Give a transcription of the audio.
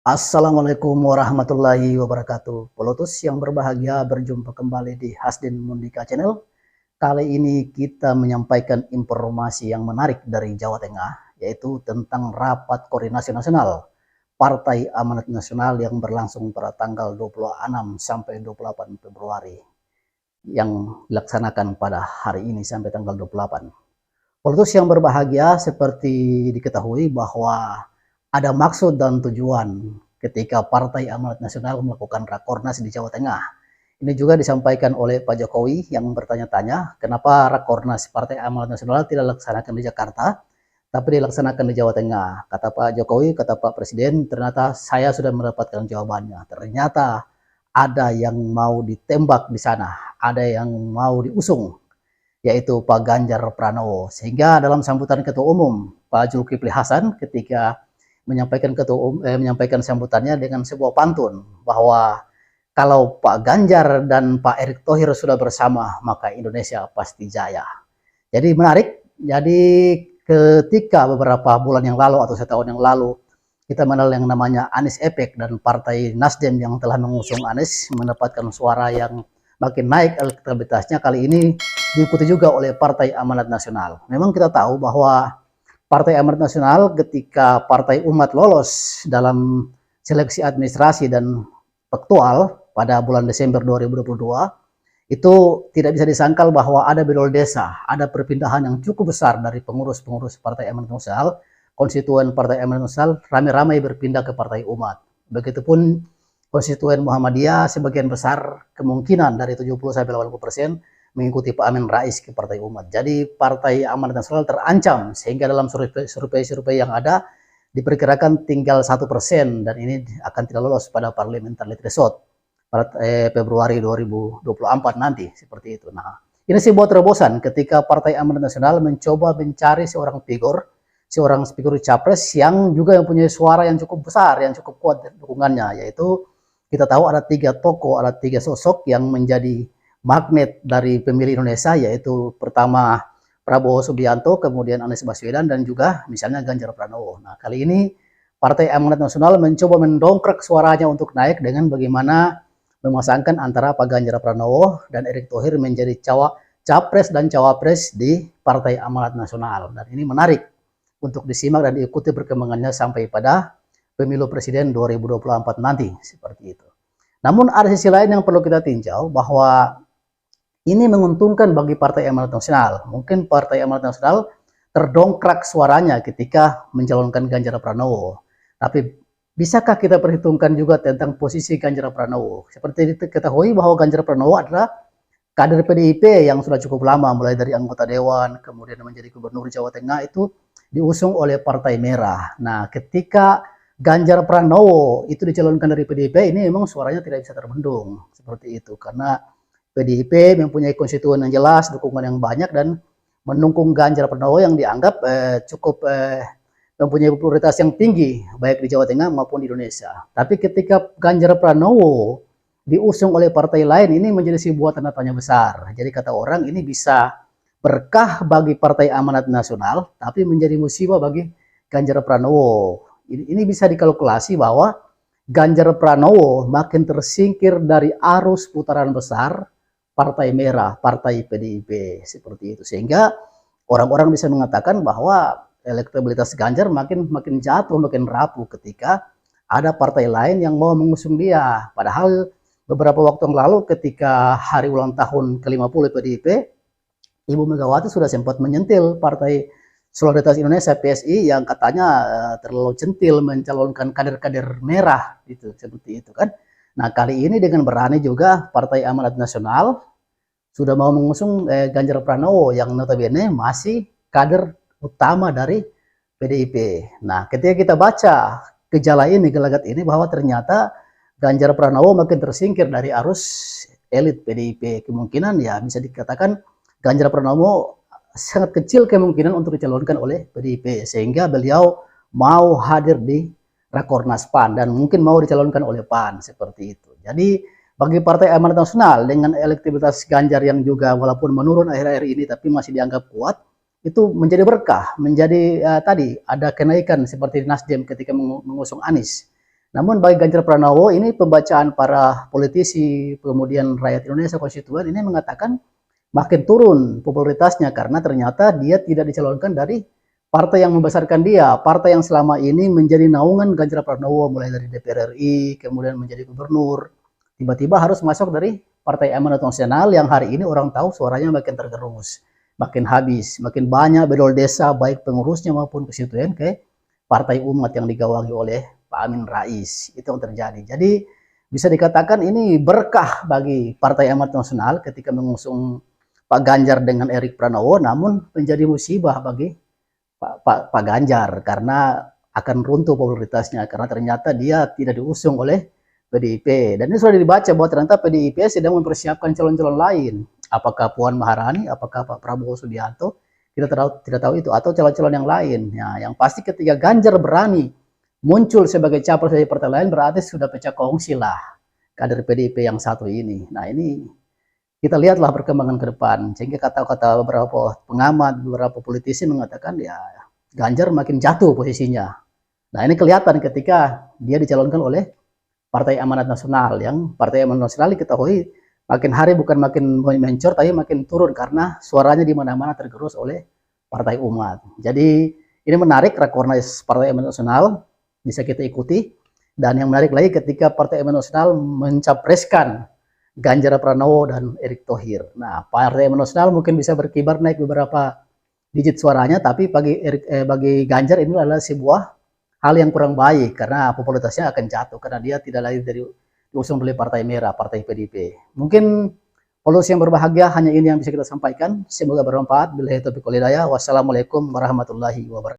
Assalamualaikum warahmatullahi wabarakatuh. Pelotus yang berbahagia, berjumpa kembali di Hasdin Mundika Channel. Kali ini kita menyampaikan informasi yang menarik dari Jawa Tengah, yaitu tentang rapat koordinasi nasional Partai Amanat Nasional yang berlangsung pada tanggal 26 sampai 28 Februari yang dilaksanakan pada hari ini sampai tanggal 28. Pelotus yang berbahagia, seperti diketahui bahwa ada maksud dan tujuan ketika Partai Amanat Nasional melakukan Rakornas di Jawa Tengah. Ini juga disampaikan oleh Pak Jokowi yang bertanya-tanya kenapa Rakornas Partai Amanat Nasional tidak dilaksanakan di Jakarta, tapi dilaksanakan di Jawa Tengah. Kata Pak Jokowi, kata Pak Presiden, ternyata saya sudah mendapatkan jawabannya. Ternyata ada yang mau ditembak di sana, ada yang mau diusung, yaitu Pak Ganjar Pranowo. Sehingga dalam sambutan Ketua Umum Pak Zulkifli Hasan ketika menyampaikan sambutannya dengan sebuah pantun bahwa kalau Pak Ganjar dan Pak Erick Thohir sudah bersama, maka Indonesia pasti jaya. Jadi menarik. Jadi ketika beberapa bulan yang lalu atau setahun yang lalu kita mengenal yang namanya Anies Effect dan Partai Nasdem yang telah mengusung Anies mendapatkan suara yang makin naik elektabilitasnya, kali ini diikuti juga oleh Partai Amanat Nasional. Memang kita tahu bahwa Partai Amanat Nasional ketika Partai Umat lolos dalam seleksi administrasi dan faktual pada bulan Desember 2022, itu tidak bisa disangkal bahwa ada bedol desa, ada perpindahan yang cukup besar dari pengurus-pengurus Partai Amanat Nasional, konstituen Partai Amanat Nasional ramai-ramai berpindah ke Partai Umat. Begitupun konstituen Muhammadiyah sebagian besar kemungkinan dari 70-80% mengikuti Pak Amin Rais ke Partai Umat. Jadi Partai Amanat Nasional terancam, sehingga dalam survei yang ada diperkirakan tinggal 1% dan ini akan tidak lolos pada parliamentary threshold pada Februari 2024 nanti, seperti itu. Nah, ini sebuah terobosan ketika Partai Amanat Nasional mencoba mencari seorang figur capres yang juga mempunyai suara yang cukup besar, yang cukup kuat dukungannya, yaitu kita tahu ada 3 tokoh, ada 3 sosok yang menjadi magnet dari pemilih Indonesia, yaitu pertama Prabowo Subianto, kemudian Anies Baswedan, dan juga misalnya Ganjar Pranowo. Nah, kali ini Partai Amanat Nasional mencoba mendongkrak suaranya untuk naik dengan bagaimana memasangkan antara Pak Ganjar Pranowo dan Erick Thohir menjadi capres dan cawapres di Partai Amanat Nasional. Dan ini menarik untuk disimak dan diikuti perkembangannya sampai pada pemilu presiden 2024 nanti, seperti itu. Namun ada sisi lain yang perlu kita tinjau, bahwa ini menguntungkan bagi Partai Amanat Nasional. Mungkin Partai Amanat Nasional terdongkrak suaranya ketika mencalonkan Ganjar Pranowo. Tapi bisakah kita perhitungkan juga tentang posisi Ganjar Pranowo? Seperti diketahui bahwa Ganjar Pranowo adalah kader PDIP yang sudah cukup lama, mulai dari anggota Dewan, kemudian menjadi Gubernur Jawa Tengah, itu diusung oleh Partai Merah. Nah, ketika Ganjar Pranowo itu dicalonkan dari PDIP, ini memang suaranya tidak bisa terbendung, seperti itu. Karena PDIP mempunyai konstituen yang jelas, dukungan yang banyak, dan mendukung Ganjar Pranowo yang dianggap cukup mempunyai popularitas yang tinggi, baik di Jawa Tengah maupun di Indonesia. Tapi ketika Ganjar Pranowo diusung oleh partai lain, ini menjadi sebuah tanda tanya besar. Jadi kata orang, ini bisa berkah bagi Partai Amanat Nasional, tapi menjadi musibah bagi Ganjar Pranowo. Ini bisa dikalkulasi bahwa Ganjar Pranowo makin tersingkir dari arus putaran besar Partai Merah, Partai PDIP, seperti itu. Sehingga orang-orang bisa mengatakan bahwa elektabilitas Ganjar makin jatuh, makin rapuh ketika ada partai lain yang mau mengusung dia. Padahal beberapa waktu yang lalu ketika hari ulang tahun ke-50 PDIP, Ibu Megawati sudah sempat menyentil Partai Solidaritas Indonesia PSI yang katanya terlalu centil mencalonkan kader-kader merah, gitu, seperti itu kan. Nah, kali ini dengan berani juga Partai Amanat Nasional sudah mau mengusung Ganjar Pranowo yang notabene masih kader utama dari PDIP. Nah, ketika kita baca gelagat ini bahwa ternyata Ganjar Pranowo makin tersingkir dari arus elit PDIP, kemungkinan ya bisa dikatakan Ganjar Pranowo sangat kecil kemungkinan untuk dicalonkan oleh PDIP, sehingga beliau mau hadir di Rakornas PAN dan mungkin mau dicalonkan oleh PAN, seperti itu. Jadi bagi Partai Amanat Nasional dengan elektabilitas Ganjar yang juga walaupun menurun akhir-akhir ini tapi masih dianggap kuat, itu menjadi berkah, menjadi tadi ada kenaikan seperti Nasdem ketika mengusung Anies. Namun bagi Ganjar Pranowo ini pembacaan para politisi, kemudian rakyat Indonesia konstituen ini mengatakan makin turun popularitasnya karena ternyata dia tidak dicalonkan dari partai yang membesarkan dia, partai yang selama ini menjadi naungan Ganjar Pranowo mulai dari DPR RI, kemudian menjadi gubernur, tiba-tiba harus masuk dari Partai Amanat Nasional yang hari ini orang tahu suaranya makin tergerus, makin habis, makin banyak bedol desa baik pengurusnya maupun konstituen ke Partai Umat yang digawangi oleh Pak Amin Rais. Itu yang terjadi. Jadi bisa dikatakan ini berkah bagi Partai Amanat Nasional ketika mengusung Pak Ganjar dengan Erik Pranowo, namun menjadi musibah bagi Pak Ganjar karena akan runtuh popularitasnya karena ternyata dia tidak diusung oleh PDIP. Dan ini sudah dibaca bahwa ternyata PDIP sedang mempersiapkan calon-calon lain. Apakah Puan Maharani, apakah Pak Prabowo Subianto, kita tidak tahu itu, atau calon-calon yang lain. Ya, yang pasti ketika Ganjar berani muncul sebagai capres dari partai lain berarti sudah pecah kongsi lah kader PDIP yang satu ini. Nah ini kita lihatlah perkembangan ke depan. Sehingga kata-kata beberapa pengamat, beberapa politisi mengatakan ya Ganjar makin jatuh posisinya. Nah ini kelihatan ketika dia dicalonkan oleh Partai Amanat Nasional, yang Partai Amanat Nasional diketahui makin hari bukan makin mencor tapi makin turun karena suaranya di mana-mana tergerus oleh Partai Umat. Jadi ini menarik Rakornas Partai Amanat Nasional bisa kita ikuti, dan yang menarik lagi ketika Partai Amanat Nasional mencapreskan Ganjar Pranowo dan Erick Thohir. Nah, Partai Amanat Nasional mungkin bisa berkibar naik beberapa digit suaranya, tapi bagi Ganjar ini adalah sebuah hal yang kurang baik karena popularitasnya akan jatuh karena dia tidak lagi dari diusung oleh Partai Merah, Partai PDIP. Mungkin polisi yang berbahagia hanya ini yang bisa kita sampaikan. Semoga bermanfaat. Billahi taufiq wal hidayah. Wassalamualaikum warahmatullahi wabarakatuh.